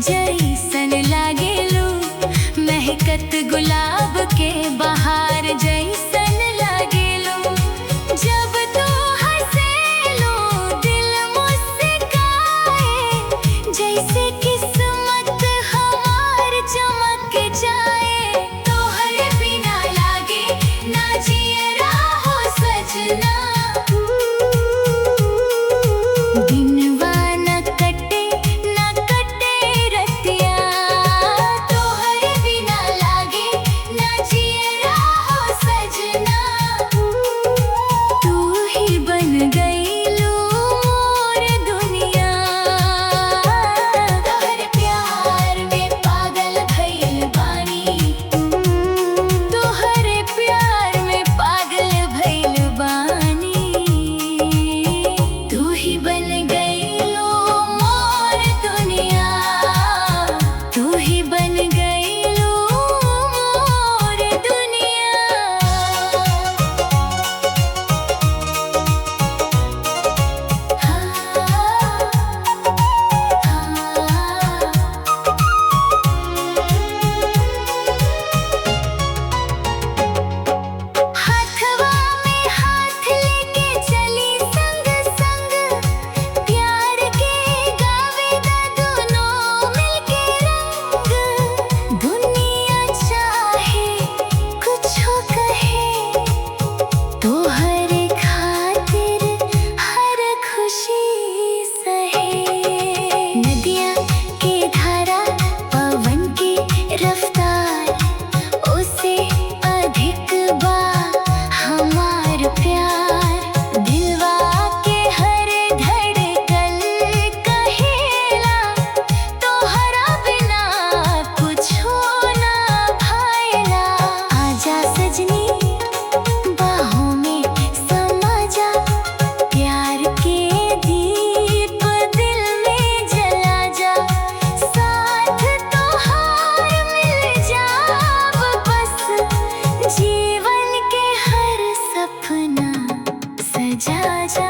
जैसन लागेलू, महकत गुलाब के बहार जैसन लागेलू। जब तू हंसेलू दिल मुस्काए, जैसे किस्मत हमार चमक जाए। तोहरे बिना लागे ना जियरा हो सजना, दिनवा न कटे रतिया। तोहरे बिना लागे ना जियरा हो सजना, तू ही बन गईलू मोर दुनिया। तोहरे प्यार में पागल भइल बानी, तोहरे प्यार में पागल भइल बानी। तू ही बन गईलू मोर दुनिया, तू ही बन गईलू मोर दुनिया। हाथवा में हाथ लेके चली संग संग, प्यार के गावेदा दोनों मिलके रंग। दुनिया चाहे कुछो कहे, तोहरे खातिर हर खुशी सहे। नदिया के धारा पवन की रफ्तार, उससे अधिक बा हमार प्यार। दिलवा के हर धड़कन कहेला, तोहरा बिना कुछो ना भाएला। आजा सजनी बाहों में समा जा, प्यार के दीप दिल में जला जा। साथ तोहार मिल जाब बस, जीवन के हर सपना सजा जा।